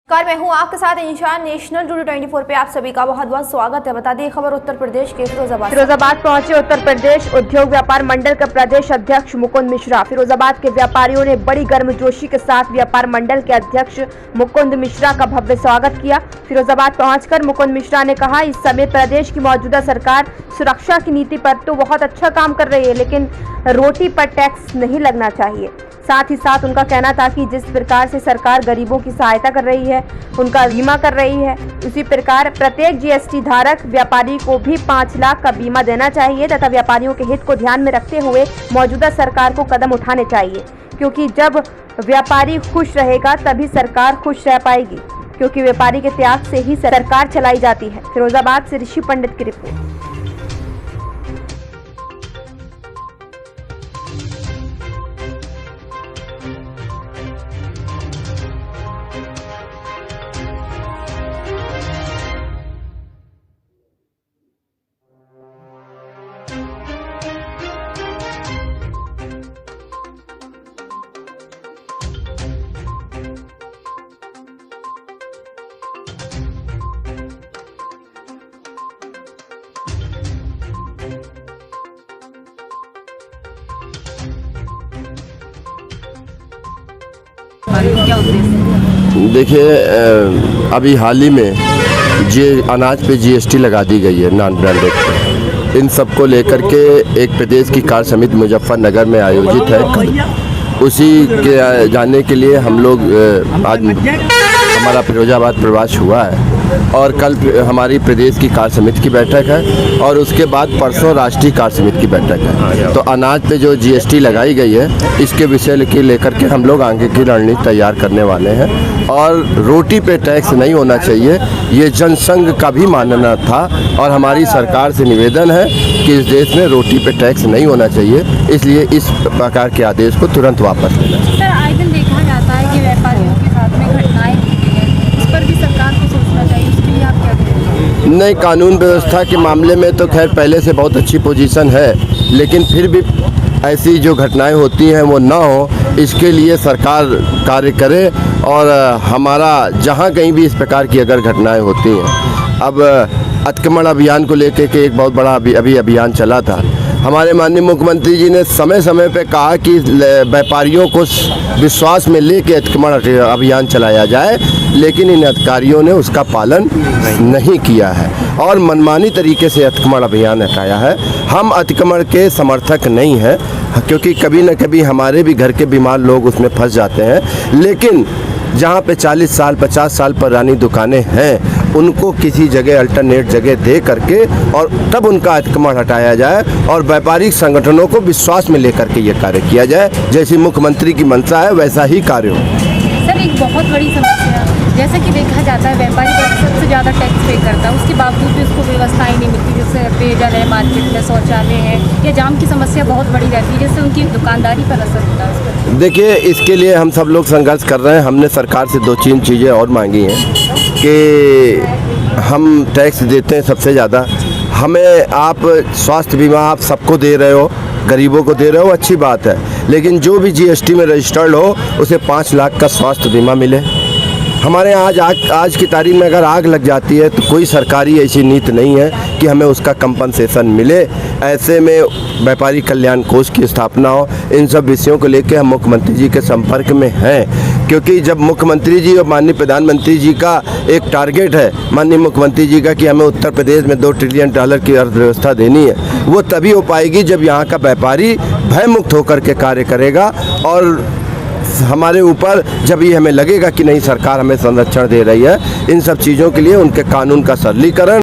Car मैं हूं आपके साथ इंशान। नेशनल टुडे 24 पे आप सभी का बहुत बहुत स्वागत है। बता दें खबर उत्तर प्रदेश के फिरोजाबाद पहुंचे उत्तर प्रदेश उद्योग व्यापार मंडल के प्रदेश अध्यक्ष मुकुंद मिश्रा। फिरोजाबाद के व्यापारियों ने बड़ी गर्मजोशी के साथ व्यापार मंडल के अध्यक्ष मुकुंद मिश्रा का भव्य स्वागत किया। फिरोजाबाद पहुंचकर मुकुंद मिश्रा ने कहा, इस समय प्रदेश की मौजूदा सरकार सुरक्षा की नीति पर तो बहुत अच्छा काम कर रही है, लेकिन रोटी पर टैक्स नहीं लगना चाहिए। साथ ही साथ उनका कहना था कि जिस प्रकार से सरकार गरीबों की सहायता कर रही है, उनका बीमा कर रही है, उसी प्रकार प्रत्येक जीएसटी धारक व्यापारी को भी 5 लाख का बीमा देना चाहिए तथा व्यापारियों के हित को ध्यान में रखते हुए मौजूदा सरकार को कदम उठाने चाहिए, क्योंकि जब व्यापारी खुश रहेगा तभी सरकार खुश रह पाएगी, क्योंकि व्यापारी के त्याग से ही सरकार चलाई जाती है। फिरोजाबाद से ऋषि पंडित की रिपोर्ट। क्या उद्देश्य? देखिए, अभी हाल ही में अनाज पे जीएसटी लगा दी गई है नॉन ब्रांडेड पे। इन सब को लेकर के एक प्रदेश की कार्य समिति मुजफ्फरनगर में आयोजित है। कल उसी के जाने के लिए हम लोग आज हमारा फिरोजाबाद प्रवास हुआ है और कल हमारी प्रदेश की कार्य समिति की बैठक है और उसके बाद परसों राष्ट्रीय कार्य समिति की बैठक है। तो अनाज पे जो जीएसटी लगाई गई है, इसके विषय के लेकर के हम लोग आगे की रणनीति तैयार करने वाले हैं। और रोटी पे टैक्स नहीं होना चाहिए, ये जनसंघ का भी मानना था और हमारी सरकार से निवेदन है कि इस देश में रोटी पे टैक्स नहीं होना चाहिए, इसलिए इस प्रकार के आदेश को तुरंत वापस लेना चाहिए। सर, आए दिन देखा जाता है कि व्यापारियों के साथ में घटनाएं होती हैं, इस पर भी सरकार को सोचना चाहिए, उसके लिए आप क्या करेंगे? नहीं, कानून व्यवस्था के मामले में तो खैर पहले से बहुत अच्छी पोजीशन है, लेकिन फिर भी ऐसी जो घटनाएं होती हैं वो ना हो, इसके लिए सरकार कार्य करे। और हमारा जहां कहीं भी इस प्रकार की अगर घटनाएं होती हैं, अब अतिक्रमण अभियान को लेकर के एक बहुत बड़ा अभी अभियान चला था। हमारे माननीय मुख्यमंत्री जी ने समय समय पे कहा कि व्यापारियों को विश्वास में लेके अतिक्रमण अभियान चलाया जाए, लेकिन इन अधिकारियों ने उसका पालन नहीं किया है और मनमानी तरीके से अतिक्रमण अभियान हटाया है। हम अतिक्रमण के समर्थक नहीं हैं, क्योंकि कभी न कभी हमारे भी घर के बीमार लोग उसमें फंस जाते हैं, लेकिन जहाँ पे 40 साल 50 साल पुरानी दुकानें हैं, उनको किसी जगह अल्टरनेट जगह दे करके और तब उनका अतिक्रमण हटाया जाए और व्यापारिक संगठनों को विश्वास में लेकर के ये कार्य किया जाए। जैसी मुख्यमंत्री की मंशा है वैसा ही कार्य हो। सर, एक बहुत बड़ी समस्या जैसे कि देखा जाता है, व्यापारी सबसे ज़्यादा टैक्स पे करता है, उसके बावजूद भी उसको व्यवस्थाएं नहीं मिलती, जैसे पेयजल है, मार्केट में शौचालय है, या जाम की समस्या बहुत बड़ी रहती है, जिससे उनकी दुकानदारी पर असर होता है। देखिए, इसके लिए हम सब लोग संघर्ष कर रहे हैं। हमने सरकार से 2-3 चीज़ें और मांगी हैं कि हम टैक्स देते हैं सबसे ज़्यादा, हमें आप स्वास्थ्य बीमा आप सबको दे रहे हो, गरीबों को दे रहे हो, अच्छी बात है, लेकिन जो भी जीएसटी में रजिस्टर्ड हो उसे 5 लाख का स्वास्थ्य बीमा मिले। हमारे यहाँ आज की तारीख में अगर आग लग जाती है तो कोई सरकारी ऐसी नीति नहीं है कि हमें उसका कंपनसेशन मिले। ऐसे में व्यापारी कल्याण कोष की स्थापना हो। इन सब विषयों को लेकर हम मुख्यमंत्री जी के संपर्क में हैं, क्योंकि जब मुख्यमंत्री जी और माननीय प्रधानमंत्री जी का एक टारगेट है, माननीय मुख्यमंत्री जी का, कि हमें उत्तर प्रदेश में $2 ट्रिलियन की अर्थव्यवस्था देनी है, वो तभी हो पाएगी जब यहाँ का व्यापारी भयमुक्त होकर के कार्य करेगा और हमारे ऊपर जब ये हमें लगेगा कि नहीं सरकार हमें संरक्षण दे रही है। इन सब चीज़ों के लिए उनके कानून का सरलीकरण